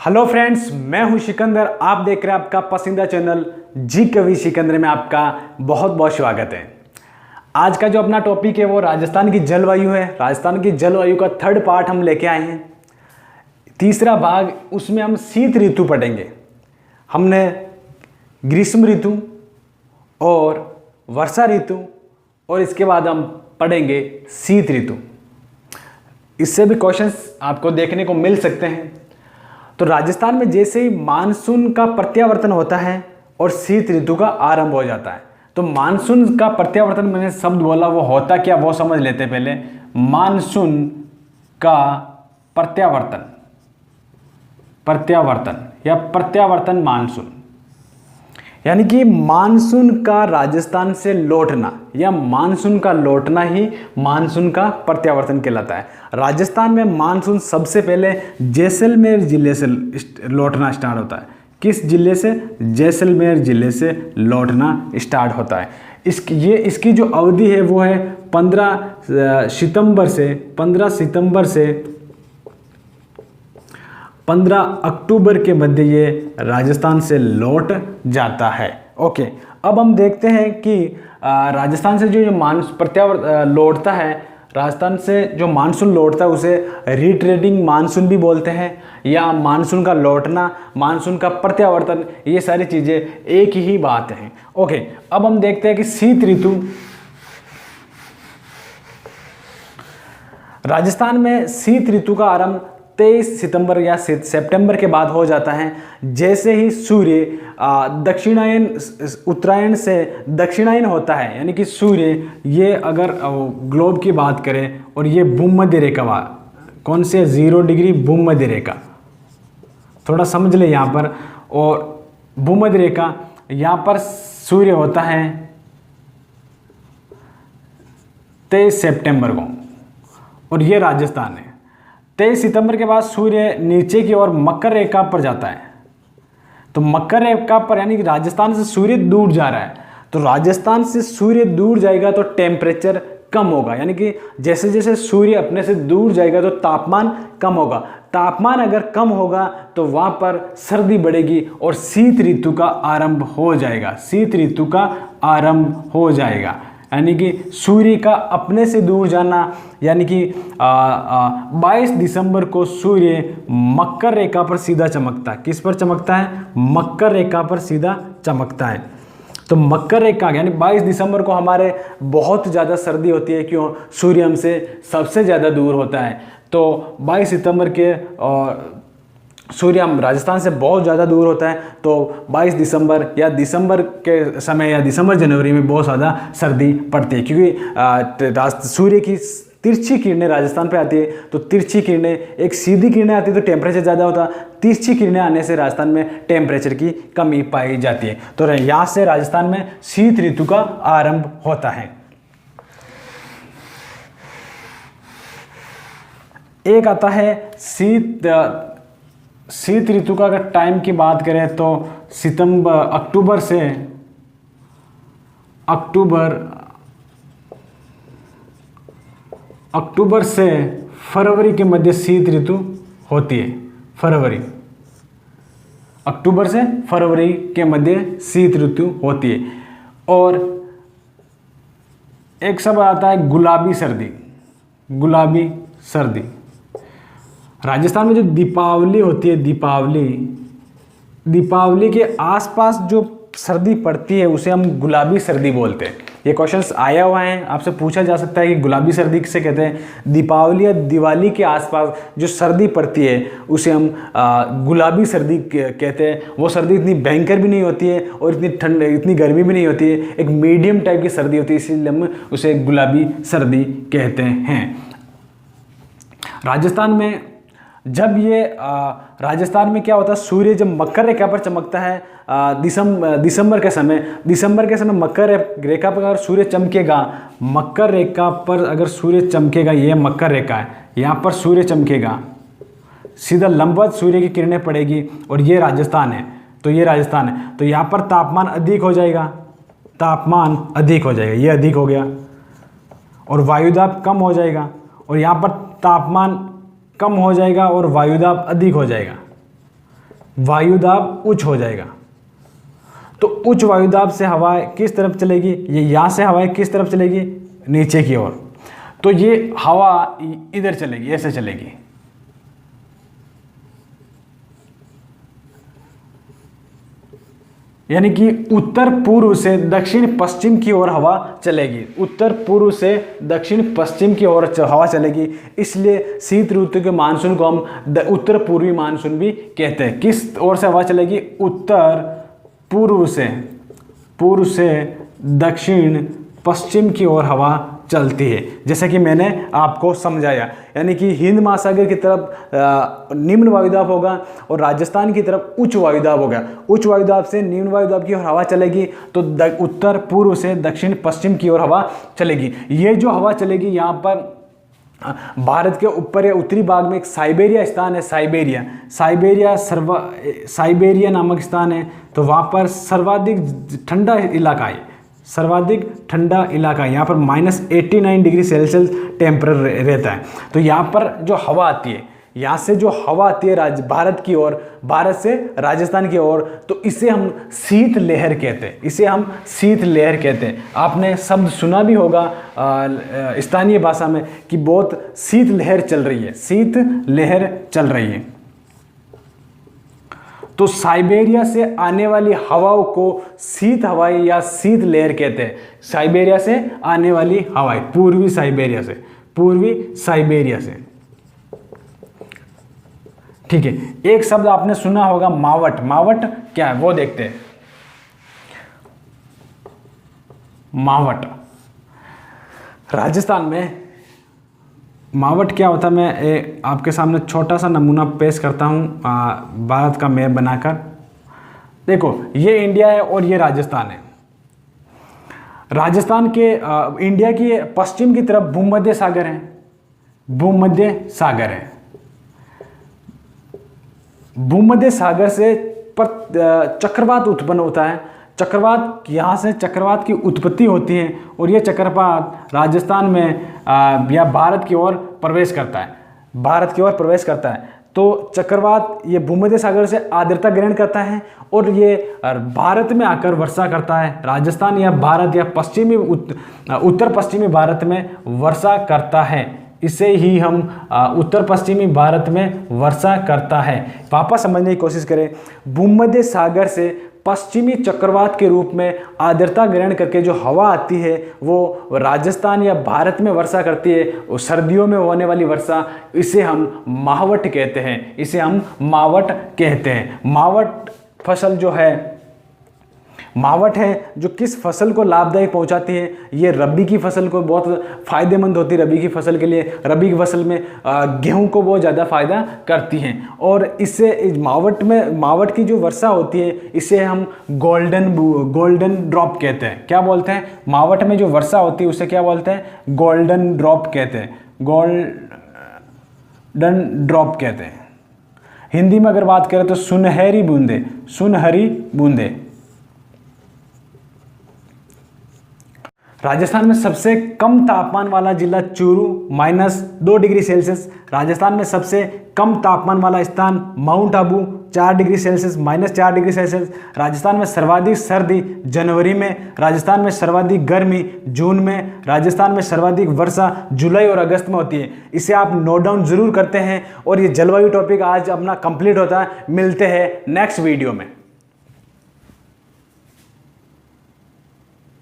Hello friends, मैं हूं सिकंदर। आप देख रहे हैं आपका पसंदीदा चैनल जी कवि सिकंदर में आपका बहुत बहुत स्वागत है। आज का जो अपना टॉपिक है वो राजस्थान की जलवायु है। राजस्थान की जलवायु का थर्ड पार्ट हम लेके आए हैं, तीसरा भाग। उसमें हम शीत ऋतु पढ़ेंगे। हमने ग्रीष्म ऋतु और वर्षा ऋतु और इसके बाद हम पढ़ेंगे शीत ऋतु। इससे भी क्वेश्चंस आपको देखने को मिल सकते हैं। तो राजस्थान में जैसे ही मानसून का प्रत्यावर्तन होता है और शीत ऋतु का आरंभ हो जाता है, तो मानसून का प्रत्यावर्तन मैंने शब्द बोला, वो होता क्या वो समझ लेते हैं पहले। मानसून का प्रत्यावर्तन या प्रत्यावर्तन मानसून, यानी कि मानसून का राजस्थान से लौटना या मानसून का लौटना ही मानसून का प्रत्यावर्तन कहलाता है। राजस्थान में मानसून सबसे पहले जैसलमेर जिले से लौटना स्टार्ट होता है। किस जिले से? जैसलमेर जिले से लौटना स्टार्ट होता है। इसकी जो अवधि है वो है 15 सितंबर से 15 अक्टूबर के मध्य ये राजस्थान से लौट जाता है। ओके, अब हम देखते हैं कि राजस्थान से जो मानसून लौटता है, राजस्थान से जो मानसून लौटता है उसे रिट्रेडिंग मानसून भी बोलते हैं, या मानसून का लौटना, मानसून का प्रत्यावर्तन, ये सारी चीज़ें एक ही बात है। ओके, अब हम देखते हैं कि शीत ऋतु। राजस्थान में शीत ऋतु का आरंभ 23 सितंबर या सितंबर के बाद हो जाता है। जैसे ही सूर्य दक्षिणायन उत्तरायण से दक्षिणायन होता है, यानी कि सूर्य ये अगर ग्लोब की बात करें और ये भूमध्य रेखा, कौन से 0 डिग्री भूमध्य रेखा, थोड़ा समझ ले यहाँ पर। और भूमध्य रेखा यहाँ पर सूर्य होता है 23 सितंबर को, और ये राजस्थान है। 23 सितंबर के बाद सूर्य नीचे की ओर मकर रेखा पर जाता है। तो मकर रेखा पर, यानी कि राजस्थान से सूर्य दूर जा रहा है। तो राजस्थान से सूर्य दूर जाएगा तो टेम्परेचर कम होगा, यानी कि जैसे जैसे सूर्य अपने से दूर जाएगा तो तापमान कम होगा। तापमान अगर कम होगा तो वहाँ पर सर्दी बढ़ेगी और शीत ऋतु का आरंभ हो जाएगा। शीत ऋतु का आरंभ हो जाएगा, यानी कि सूर्य का अपने से दूर जाना। यानी कि 22 दिसंबर को सूर्य मकर रेखा पर सीधा चमकता है। किस पर चमकता है? मकर रेखा पर सीधा चमकता है। तो मकर रेखा यानी 22 दिसंबर को हमारे बहुत ज़्यादा सर्दी होती है। क्यों? सूर्य हमसे सबसे ज़्यादा दूर होता है। तो 22 सितंबर के सूर्य हम राजस्थान से बहुत ज़्यादा दूर होता है। तो 22 दिसंबर या दिसंबर के समय या दिसंबर जनवरी में बहुत ज़्यादा सर्दी पड़ती है, क्योंकि सूर्य की तिरछी किरणें राजस्थान पे आती है। तो तिरछी किरणें, एक सीधी किरणें आती है तो टेम्परेचर ज़्यादा होता है, तिरछी किरणें आने से राजस्थान में टेम्परेचर की कमी पाई जाती है। तो यहाँ से राजस्थान में शीत ऋतु का आरंभ होता है। एक आता है शीत ऋतु का। अगर टाइम की बात करें तो अक्टूबर से फरवरी के मध्य शीत ऋतु होती है। अक्टूबर से फरवरी के मध्य शीत ऋतु होती है। और एक शब्द आता है गुलाबी सर्दी। राजस्थान में जो दीपावली होती है, दीपावली के आसपास जो सर्दी पड़ती है उसे हम गुलाबी सर्दी बोलते हैं। ये क्वेश्चंस आया हुआ है, आपसे पूछा जा सकता है कि गुलाबी सर्दी किसे कहते हैं। दीपावली या दिवाली के आसपास जो सर्दी पड़ती है उसे हम गुलाबी सर्दी कहते हैं। वो सर्दी इतनी भयंकर भी नहीं होती है और इतनी ठंड, इतनी गर्मी भी नहीं होती है, एक मीडियम टाइप की सर्दी होती है, इसीलिए हम उसे गुलाबी सर्दी कहते हैं। राजस्थान में जब ये राजस्थान में क्या होता है, सूर्य जब मकर रेखा पर चमकता है दिसंबर के समय मकर रेखा पर अगर सूर्य चमकेगा, मकर रेखा पर अगर सूर्य चमकेगा, ये मकर रेखा है, यहाँ पर सूर्य चमकेगा, सीधा लंबवत सूर्य की किरणें पड़ेगी और ये राजस्थान है। तो यहाँ पर तापमान अधिक हो जाएगा, ये अधिक हो गया, और वायुदाब कम हो जाएगा, और यहाँ पर तापमान कम हो जाएगा और वायुदाब अधिक हो जाएगा। वायुदाब उच्च हो जाएगा। तो उच्च वायुदाब से हवा किस तरफ चलेगी, ये यहाँ से हवाएं किस तरफ चलेगी, नीचे की ओर। तो ये हवा इधर चलेगी, ऐसे चलेगी। यानी कि उत्तर पूर्व से दक्षिण पश्चिम की ओर हवा चलेगी, उत्तर पूर्व से दक्षिण पश्चिम की ओर हवा चलेगी। इसलिए शीत ऋतु के मानसून को हम उत्तर पूर्वी मानसून भी कहते हैं। किस ओर से हवा चलेगी, उत्तर पूर्व से दक्षिण पश्चिम की ओर हवा चलती है, जैसे कि मैंने आपको समझाया। यानी कि हिंद महासागर की तरफ निम्न वायुदाब होगा और राजस्थान की तरफ उच्च वायुदाब होगा। उच्च वायुदाब से निम्न वायुदाब की ओर हवा चलेगी, तो उत्तर पूर्व से दक्षिण पश्चिम की ओर हवा चलेगी। ये जो हवा चलेगी यहाँ पर भारत के ऊपर या उत्तरी भाग में एक साइबेरिया स्थान है, साइबेरिया नामक स्थान है। तो वहाँ पर सर्वाधिक ठंडा इलाका है, सर्वाधिक ठंडा इलाका है। यहाँ पर -89 डिग्री सेल्सियस टेम्परेचर रहता है। तो यहाँ पर जो हवा आती है, यहाँ से जो हवा आती है भारत की ओर, भारत से राजस्थान की ओर, तो इसे हम शीत लहर कहते हैं, इसे हम शीत लहर कहते हैं। आपने शब्द सुना भी होगा स्थानीय भाषा में कि बहुत शीत लहर चल रही है, शीत लहर चल रही है। तो साइबेरिया से आने वाली हवाओं को शीत हवाएं या शीत लहर कहते हैं। साइबेरिया से आने वाली हवाएं, पूर्वी साइबेरिया से। ठीक है, एक शब्द आपने सुना होगा मावट। मावट क्या है वो देखते हैं। मावट, राजस्थान में मावट क्या होता है, मैं आपके सामने छोटा सा नमूना पेश करता हूँ भारत का मैप बनाकर। देखो, ये इंडिया है और ये राजस्थान है। राजस्थान के इंडिया की पश्चिम की तरफ भूमध्य सागर है, भूमध्य सागर है। भूमध्य सागर से चक्रवात उत्पन्न होता है। चक्रवात, यहाँ से चक्रवात की उत्पत्ति होती है और ये चक्रवात राजस्थान में या भारत की ओर प्रवेश करता है, भारत की ओर प्रवेश करता है। तो चक्रवात ये भूमध्य सागर से आर्द्रता ग्रहण करता है और ये भारत में आकर वर्षा करता है। राजस्थान या भारत या पश्चिमी उत्तर पश्चिमी भारत में वर्षा करता है। इसे ही हम उत्तर पश्चिमी भारत में वर्षा करता है। वापस समझने की कोशिश करें, भूमध्य सागर से पश्चिमी चक्रवात के रूप में आर्द्रता ग्रहण करके जो हवा आती है वो राजस्थान या भारत में वर्षा करती है, सर्दियों में होने वाली वर्षा, इसे हम मावट कहते हैं, इसे हम मावट कहते हैं। मावट फसल जो है, मावट है जो किस फसल को लाभदायक पहुंचाती है, ये रबी की फसल को बहुत फायदेमंद होती है। रबी की फसल के लिए, रबी की फसल में गेहूं को बहुत ज़्यादा फायदा करती हैं। और इससे मावट की जो वर्षा होती है इसे हम गोल्डन ड्रॉप कहते हैं। क्या बोलते हैं, मावट में जो वर्षा होती है उसे क्या बोलते हैं, गोल्डन ड्रॉप कहते हैं, गोल्डन ड्रॉप कहते हैं। हिंदी में अगर बात करें तो सुनहरी बूंदे, सुनहरी बूंदे। राजस्थान में सबसे कम तापमान वाला जिला चूरू, -2 डिग्री सेल्सियस। राजस्थान में सबसे कम तापमान वाला स्थान mount Abu, 4 degree Celsius, -4 degree Celsius. Rajasthan में सर्वाधिक सर्दी जनवरी में, राजस्थान में सर्वाधिक गर्मी जून में, राजस्थान में सर्वाधिक वर्षा जुलाई और अगस्त में होती है। इसे आप नोट डाउन जरूर करते हैं। और ये जलवायु टॉपिक आज अपना कंप्लीट होता है। मिलते हैं नेक्स्ट वीडियो में।